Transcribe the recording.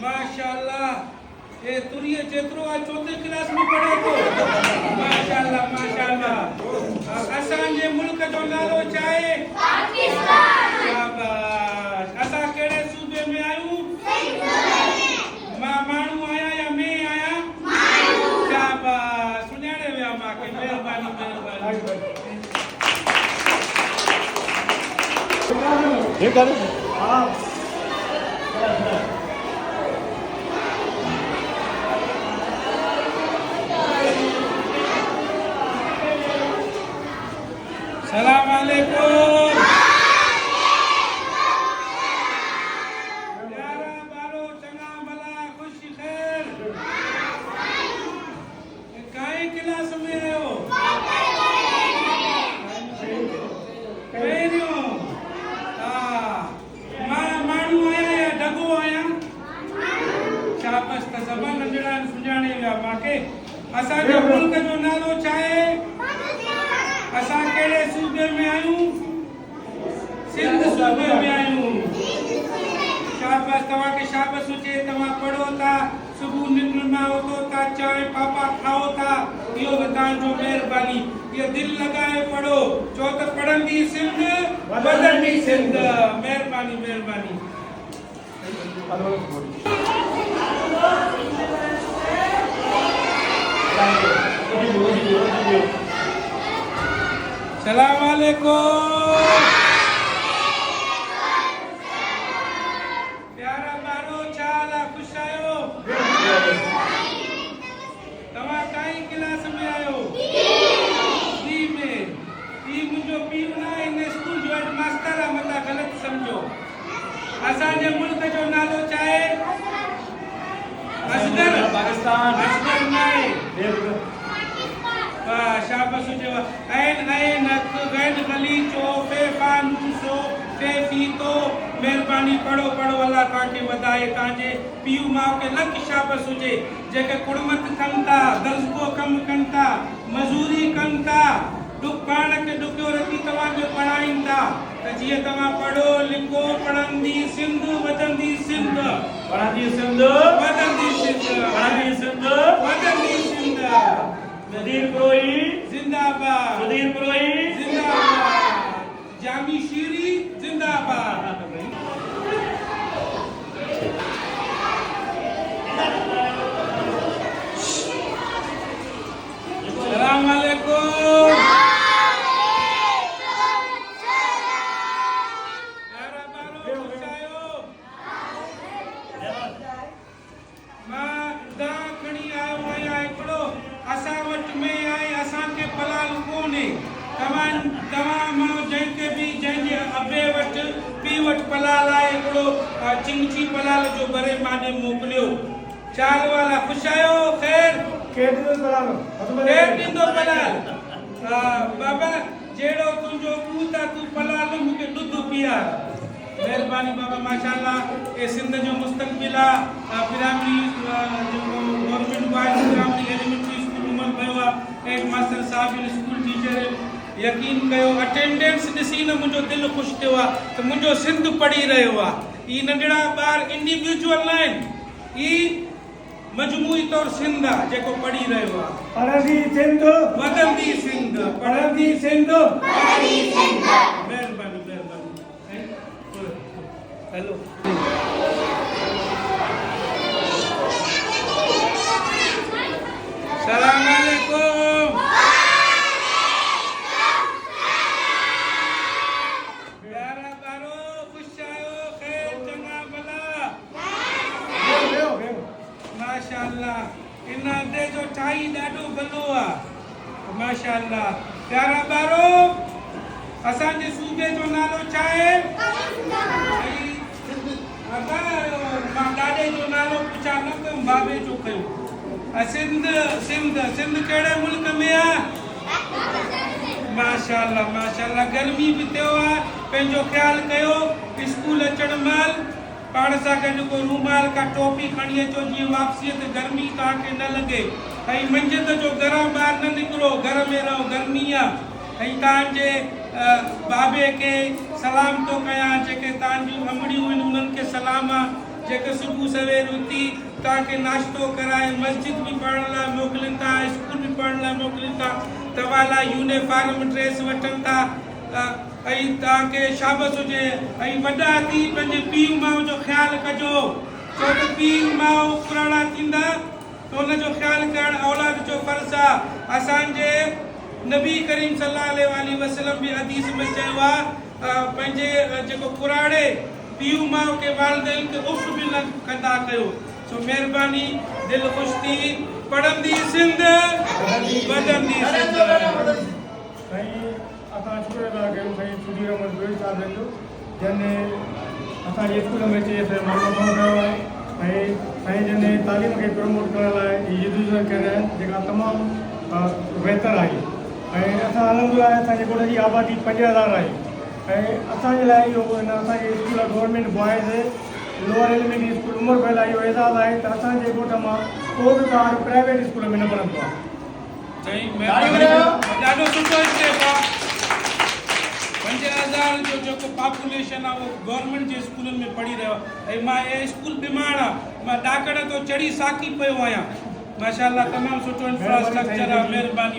माशाल्लाह ये तुरिये जेतरो आ चौथे क्लास में पढ़े तो माशाल्लाह माशाल्लाह असां जे मुल्क जो नालो चाहे पाकिस्तान शाबाश असां केड़े सूबे में आयूं मां मानू आया या मैं आया मानू शाबाश सुनाणे विया मां के मेहरबानी ठीक है हां सलाम अलैकुम प्यारा बारो चंगा भला खुश खैर काई क्लास में आयो पहिरियों माण्हू आया या डगो आया शाबाश त ज़बान नंढड़ा सुञाणे विया मांखे असांजे मुल्क जो नालो चाहे असां केड़े सूबे में आयूं सिंध सूबे में आयूं शाबाश तव्हां के शाबाश हुजे तव्हां पढ़ो था सुबह निंड मां उथो था चाय पापा खाओ था इहो तव्हांजो महिरबानी ये दिल लगाए पढ़ो छो त पढ़ंदी सिंध वधंदी सिंध महिरबानी महिरबानी सलाम अलैकुम प्यारा बारो चाला खुश आयो तव्हां काई क्लास में आयो डी में ई मुंहिंजो पीउ न इन स्कूल जो हेड मास्टर आहे मता ग़लत समझो असांजे मुल्क जो नालो चाहे असगर पाकिस्तान असगर नाहे शाबाश हुजेव ऐन नक गैन गलीचो फेफानूसो फेफीतो महिरबानी पढ़ो पढ़ो अल्लाह तव्हांखे वधाए तव्हांजे पीउ माउ खे लख शाबाश हुजे जेके कुड़मत कनि था दर्जो कमु कनि था मज़ूरी कनि था पाण खे ॾुकियो रखी तव्हांखे पढ़ाइनि था त जीअं तव्हां पढ़ो लिखो पढ़ंदी सिंध वधंदी सिंध पढ़ंदी सिंध वधंदी सिंध पढ़ंदी सिंध वधंदी सिंध सुधीर प्रोई जिंदाबाद सुधीर प्रोई जिंदाबाद जामी शीरी जिंदाबाद सलाम अलैकुम प्यारा बारो खुश आयो मां दा खणी आयो आया हिकिड़ो असां वटि में आहे असांखे पलाल कोन्हे तव्हां मां जंहिंखे बि जंहिंजे अबे वटि पीउ वटि पलाल आहे हिकिड़ो चिंची पलाल जो भरे माने मोकिलियो चाल वाला खुश आयो ख़ैर केॾो पढ़ालो केर ॾींदो पलाल बाबा जहिड़ो तुंहिंजो पूत आहे तूं पलाल मूंखे ॾुध पीआर महिरबानी बाबा माशाल्लाह ये सिंध जो मुस्तक़बिल आहे primary government boys primary elementary school में पियो आहे हेड मास्टर साहब स्कूल टीचर यकीन कयो अटेंडेंस ॾिसी न मुंहिंजो दिलि ख़ुशि थियो आहे त मुंहिंजो सिंध पढ़ी रहियो आहे ई नंढड़ा ॿार इंडिविजुअल न आहिनि ई मजमूई तौर सिंध आहे जेको पढ़ी रहियो आहे पढ़ंदी सिंध वधंदी सिंध पढ़ंदी सिंध महिरबानी महिरबानी हेलो सलाम अलैकुम प्यारा बारो खुश आयो खैर चंगा भला माशाल्लाह इन दे जो चाई ॾाढो भलो आहे माशाल्लाह प्यारा बारो असांजे सूबे जो नालो छा आहे मां ॾाॾे जो नालो पुछा न कयो बाबे जो कयो सिंध सिंध सिंध कहिड़े मुल्क में आहे माशाल्लाह माशाल्लाह गर्मी भी थियो आहे पंहिंजो ख्यालु कयो स्कूल अचण महिल पाण सां गॾु को रूमाल का टोपी खणी अचो जीअं वापसीअ ते गर्मी तव्हांखे न लॻे ऐं मंझंदि जो घर मां ॿाहिरि न निकिरो घर में रहो गर्मी आहे ऐं तव्हांजे बाबे खे सलाम थो कयां जेके तव्हांजूं अमड़ियूं आहिनि उन्हनि खे सलाम आहे जेके सुबुह सवेर उथी तव्हांखे नाश्तो कराए मस्जिद बि पढ़ण लाइ मोकिलीनि था स्कूल बि पढ़ण लाइ मोकिलीनि था तव्हां लाइ यूनिफॉर्म ड्रेस वठनि था ऐं तव्हांखे शाबस हुजे ऐं वॾा थी पंहिंजे पीउ माउ जो ख़्यालु कजो छो त पीउ माउ पुराणा थींदा त हुनजो ख़्यालु करणु औलाद जो फ़र्ज़ु आहे असांजे नबी करीम सल्लल्लाहु अलैहि वसल्लम बि हदीस में चयो आहे पंहिंजे जेको पुराणे पीउ माउ खे वालिदैन खे उफ़ बि न कंदा कयो सो महिरबानी दिलि ख़ुशि थी पढ़ंदी सिंध वधंदी सिंध साईं असां शुक्र अदा कयूं साईं सुधीर अहमद गोयल साहिब जो जंहिं असांजे स्कूल में अची मानो कयो आहे ऐं साईं जन तालीम खे प्रमोट करण लाइ जदोजहद कयल आहे जेका तमामु बहितर आहे ऐं असां अलहमदुलिल्लाह असांजे ॻोठ जी आबादी 5000 आहे ऐं असांजे लाइ इहो असांजे school government boys lower elementary school उमर पहला इहो एज़ाज़ आहे त असांजे ॻोठ मां को बि ॿार प्राइवेट स्कूल में न पढ़ंदो आहे ॾाढो सुठो स्टेप आहे 5000 जो जेको पॉपुलेशन आहे उहो गवर्नमेंट जे स्कूलनि में पढ़ी रहियो आहे ऐं मां इहे स्कूल बीमार आहे मां ॾाकण तो चढ़ी साकी पियो आहियां माशाअल्लाह तमामु सुठो इंफ्रास्ट्रक्चर आहे महिरबानी